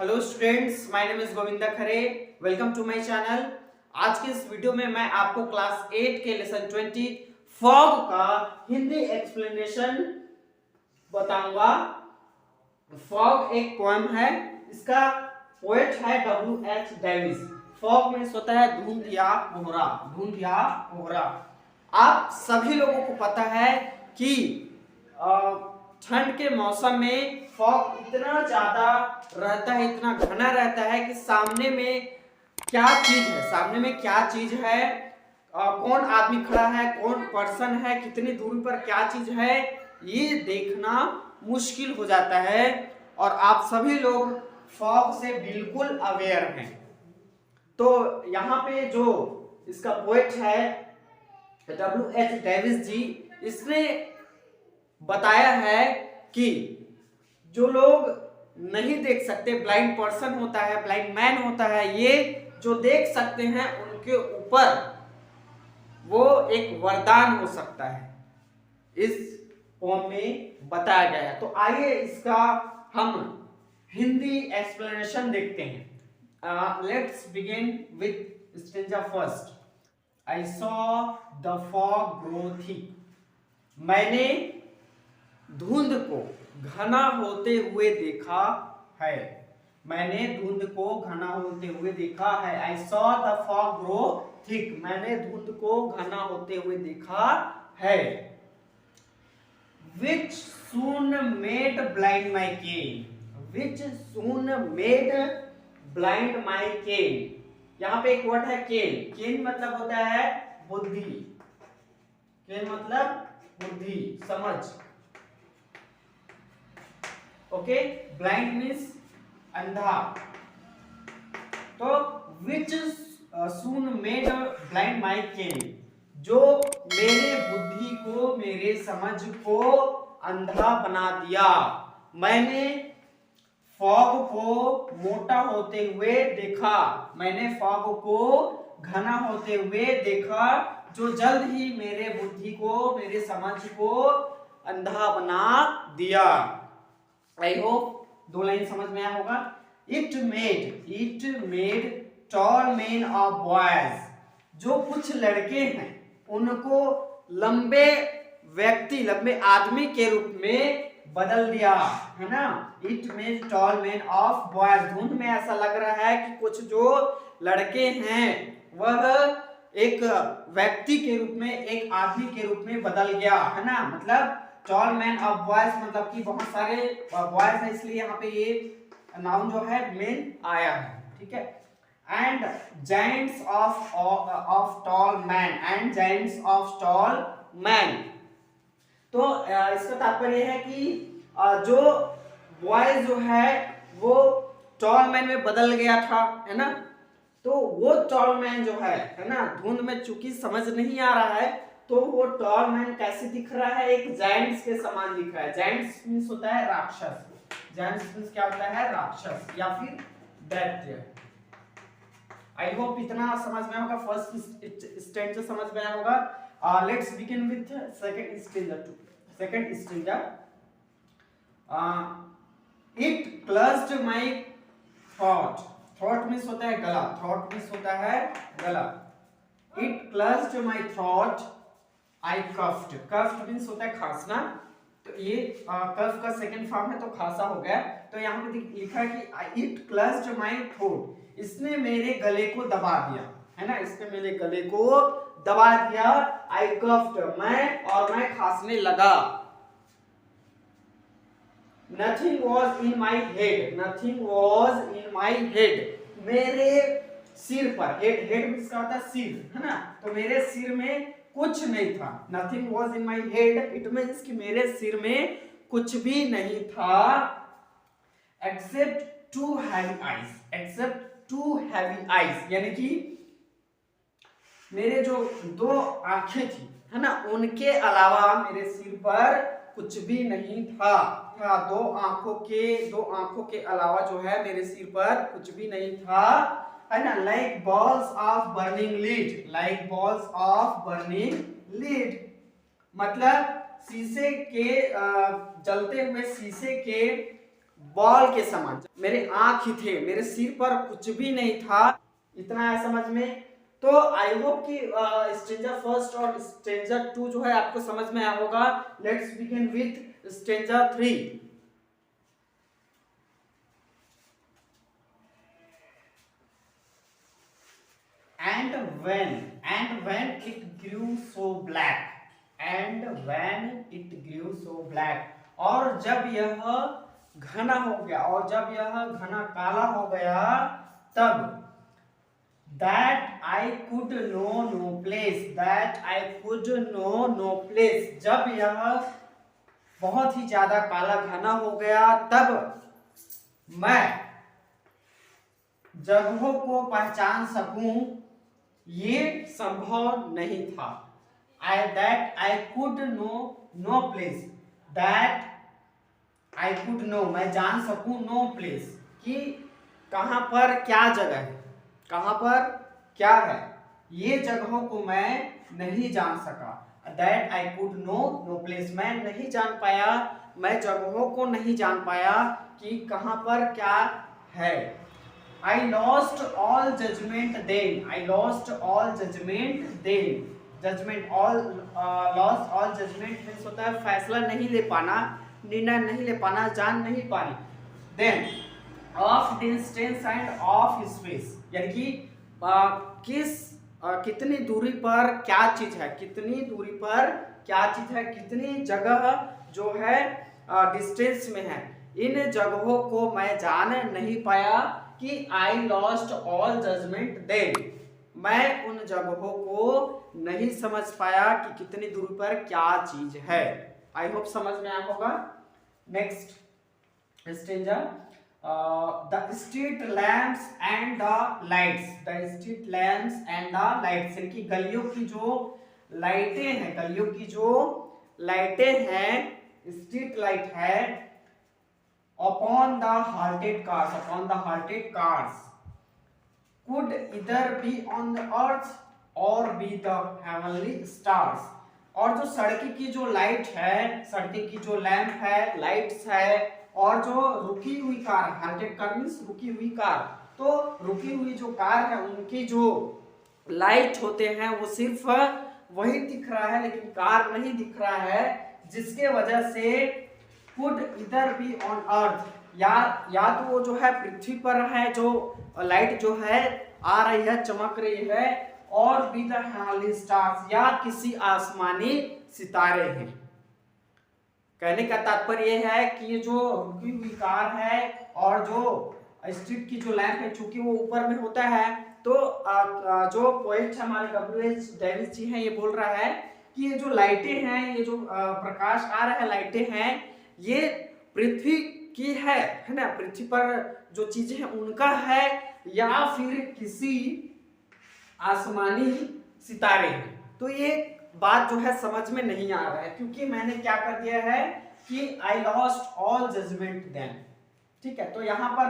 Hello students, my name is Govinda Khare. Welcome to my channel. आज के इस वीडियो में मैं आपको क्लास 8 के लेसन 20 फॉग का हिंदी एक्सप्लेनेशन बताऊंगा। फॉग एक पोएम है, इसका पोएट है W.H. डेविस। फॉग मीन्स होता है धुंध या कोहरा, धुंध या कोहरा। आप सभी लोगों को पता है कि ठंड के मौसम में फॉग इतना ज्यादा रहता है, इतना घना रहता है कि सामने में क्या चीज है, कौन आदमी खड़ा है, कौन पर्सन है, कितनी दूरी पर क्या चीज है, ये देखना मुश्किल हो जाता है। और आप सभी लोग फॉग से बिल्कुल अवेयर हैं। तो यहाँ पे जो इसका पोएट है W.H. डेविस जी, इसने बताया है कि जो लोग नहीं देख सकते, ब्लाइंड पर्सन होता है, ब्लाइंड मैन होता है, ये जो देख सकते हैं उनके ऊपर वो एक वरदान हो सकता है, इस पोएम में बताया गया है। तो आइए इसका हम हिंदी एक्सप्लेनेशन देखते हैं। Let's begin with stanza first. I saw the fog grow thick. मैंने धुंध को घना होते हुए देखा है। मैंने धुंध को घना होते हुए देखा है। I saw the fog grow thick. मैंने धुंध को घना होते हुए देखा है। Which soon made blind my cane. Which soon made blind my cane. यहाँ पे एक वर्ड है केन। केन मतलब होता है बुद्धि। केन मतलब बुद्धि, समझ। ओके, ब्लाइंड मीन्स अंधा। तो विच सून मेड ब्लाइंड माई केन, जो मेरे बुद्धि को, मेरे समझ को अंधा बना दिया। मैंने फॉग को मोटा होते हुए देखा। मैंने फॉग को घना होते हुए देखा, जो जल्द ही मेरे बुद्धि को, मेरे समझ को अंधा बना दिया। आई होप दो लाइन समझ में आया होगा। It made tall men of boys. जो कुछ लड़के हैं उनको लंबे व्यक्ति, लंबे आदमी के रूप में बदल दिया, है ना। It made tall men of boys. धुंध में ऐसा लग रहा है कि कुछ जो लड़के हैं वह एक व्यक्ति के रूप में, एक आदमी के रूप में बदल गया, है ना। मतलब टॉल मैन ऑफ बॉयज मतलब कि बहुत सारे बॉयज है, इसलिए यहाँ पे ये नाउन जो है मेन आया है, ठीक है। And giants of tall man, and giants of tall man. तो इसका तात्पर्य है कि जो बॉयज जो है वो टॉल मैन में बदल गया था, है ना। तो वो टॉल मैन जो है ना, धुंध में चूंकि समझ नहीं आ रहा है, तो वो टॉल मैन कैसे दिख रहा है, एक जायंट्स के समान दिख रहा है। जायंट्स मींस होता है राक्षस। जायंट्स मींस क्या होता है, राक्षस या फिर दैत्य। आई होप इतना समझ में होगा, फर्स्ट स्टेंजा समझ में आया होगा। Let's begin with second stanza. Second stanza. It clasped my थॉट। थॉट मींस होता है गला। थॉट मींस होता है गला। इट क्लस्ड माय थॉट, आई कफ्ड। कफ्ड मींस होता है खांसना। तो ये कफ का सेकंड फॉर्म है, तो खांसा हो गया। तो यहाँ पे लिखा है कि इट क्लस्ड माय थ्रोट, इसने मेरे गले को दबा दिया, है ना। इसने मेरे गले को दबा दिया। आई कफ्ड, मैं खांसने लगा। Nothing was in my head. Nothing was in my head. मेरे सिर पर, हेड मींस क्या होता है, सिर, है ना। तो मेरे सिर में कुछ नहीं था। Nothing was in my head. It means कि मेरे सिर में कुछ भी नहीं था। Except two heavy eyes. Except two heavy eyes. यानी कि मेरे जो दो आंखें थी, है ना, उनके अलावा मेरे सिर पर कुछ भी नहीं था। दो आंखों के अलावा जो है मेरे सिर पर कुछ भी नहीं था, है ना। Like balls of burning lead. Like balls of burning lead मतलब शीशे के जलते हुए शीशे के बॉल के समान, मेरे आंख ही थे, मेरे सिर पर कुछ भी नहीं था। इतना है समझ में। तो आई होप कि स्ट्रेंजर फर्स्ट और स्ट्रेंजर 2 जो है आपको समझ में आया होगा। Let's begin with stranger 3। And when it grew so black, and when it grew so black, और जब यह घना हो गया, और जब यह घना काला हो गया, तब that I could know no place, that I could know no place, जब यह बहुत ही ज्यादा काला घना हो गया, तब मैं जगहों को पहचान सकूं ये संभव नहीं था। that I could know no place, that I could know, मैं जान सकूं no place, कि कहां पर क्या जगह है, कहां पर क्या है, ये जगहों को मैं नहीं जान सका। that I could know no place, मैं नहीं जान पाया, मैं जगहों को नहीं जान पाया कि कहां पर क्या है। I lost all judgment then, I lost all judgment then, judgment all lost all judgment means होता है फैसला नहीं ले पाना, निर्णय नहीं ले पाना, जान नहीं पानी। then of distance and of space, यानी कि कितनी दूरी पर क्या चीज है, कितनी दूरी पर क्या चीज है, कितनी जगह जो है डिस्टेंस में है, इन जगहों को मैं जान नहीं पाया कि I lost all judgment then, मैं उन जगहों को नहीं समझ पाया कि कितनी दूरी पर क्या चीज है। आई होप समझ में आया होगा। Next stranger, the street lamps and the lights, the street lamps and the lights, यानी गलियों की जो लाइटें हैं, गलियों की जो लाइटें हैं, स्ट्रीट लाइट है, upon the halted cars, upon the halted cars, could either be on the earth or be the heavenly stars, और जो सड़क की जो लाइट है, सड़क की जो लैंप है, लाइट्स है, और जो रुकी हुई कार, हाल्टेड कार मींस रुकी हुई कार, तो रुकी हुई जो कार है उनकी जो लाइट होते हैं वो सिर्फ वही दिख रहा है, लेकिन कार नहीं दिख रहा है, जिसके वजह से could either be on earth, या तो वो जो है पृथ्वी पर है, जो लाइट जो है आ रही है, चमक रही है, और be the heavenly stars, या किसी आसमानी सितारे हैं। कहने का तात्पर्य है कि ये जो रुकी हुई कार है और जो स्ट्रीट की जो लैंप है, चूंकि वो ऊपर में होता है, तो जो पोएट हमारे W.H. डेविस जी हैं, ये बोल रहा है कि ये जो लाइटें हैं, ये जो प्रकाश आ रहा है, लाइटें हैं, ये पृथ्वी की है ना, पृथ्वी पर जो चीजें हैं उनका है, या फिर किसी आसमानी सितारे हैं। तो ये बात जो है समझ में नहीं आ रहा है, क्योंकि मैंने क्या कर दिया है कि I lost all judgment then, ठीक है। तो यहाँ पर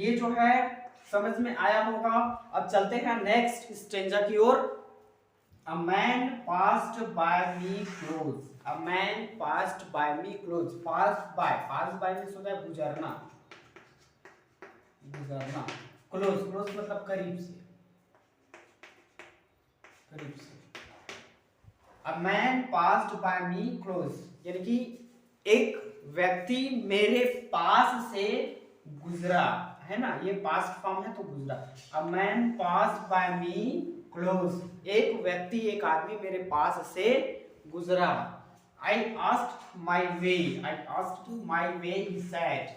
ये जो है समझ में आया होगा। अब चलते हैं नेक्स्ट स्ट्रेंजर की ओर। A man passed by me close, a man passed by me close, passed by means होता है गुजरना, गुजरना, close मतलब करीब से, करीब से। A man passed by me close, यानी कि एक व्यक्ति मेरे पास से गुजरा, है ना, ये पास्ट फॉर्म है तो गुजरा। A man passed by me close, एक व्यक्ति, एक आदमी मेरे पास से गुजरा। I asked my way, I asked my way, he said,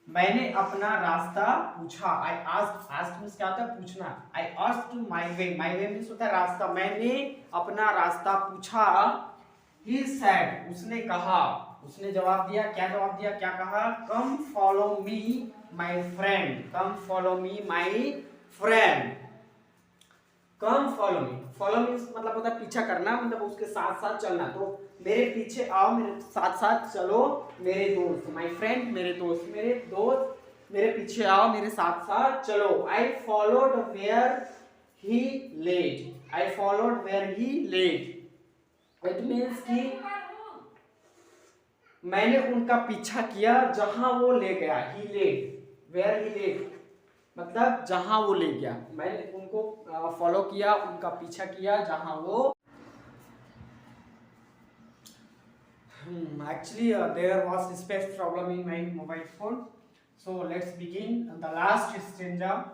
मैंने अपना रास्ता पूछा। I asked means क्या होता है, पूछना। I asked my way means होता है रास्ता, मैंने अपना रास्ता पूछा। He said, उसने कहा, उसने जवाब दिया, क्या जवाब दिया, क्या कहा, come follow me my friend, come follow me my friend, come follow me, follow me मतलब होता है पीछा करना, मतलब उसके साथ साथ चलना। तो मेरे पीछे आओ, मेरे साथ साथ चलो मेरे दोस्त, my friend मेरे दोस्त, मेरे दोस्त मेरे पीछे आओ, मेरे साथ साथ चलो। I followed where he led, I followed where he led, it means कि मैंने उनका पीछा किया जहां वो ले गया। ही लेड, वेयर ही लेड, मतलब जहां वो ले गया। मैंने उनको फॉलो किया, उनका पीछा किया जहां वो actually there was space problem in my mobile phone. So let's begin. The last stanza.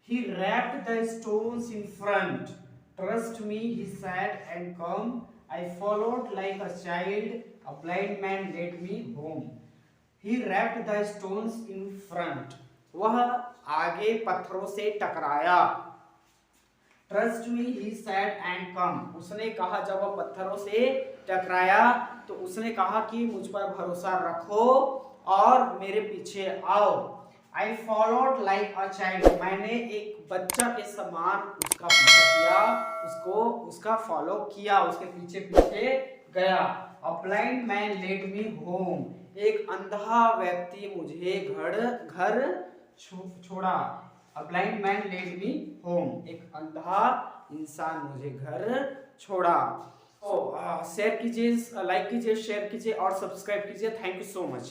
He wrapped the stones in front. Trust me, he said, and come. I followed like a child. A blind man led me home. He wrapped the stones in front. वह आगे पत्थरों से टकराया। Trust me he said and come, उसने कहा जब वह पत्थरों से टकराया तो उसने कहा कि मुझ पर भरोसा रखो और मेरे पीछे आओ। I followed like a child, मैंने एक बच्चा के समान उसका पीछा किया, उसको उसका फॉलो किया, उसके पीछे पीछे गया। A blind man led me home, एक अंधा व्यक्ति मुझे घर छोड़ा। A blind man led me home, एक अंधा इंसान मुझे घर छोड़ा। तो शेयर कीजिए, लाइक कीजिए, शेयर कीजिए और सब्सक्राइब कीजिए। Thank you so much.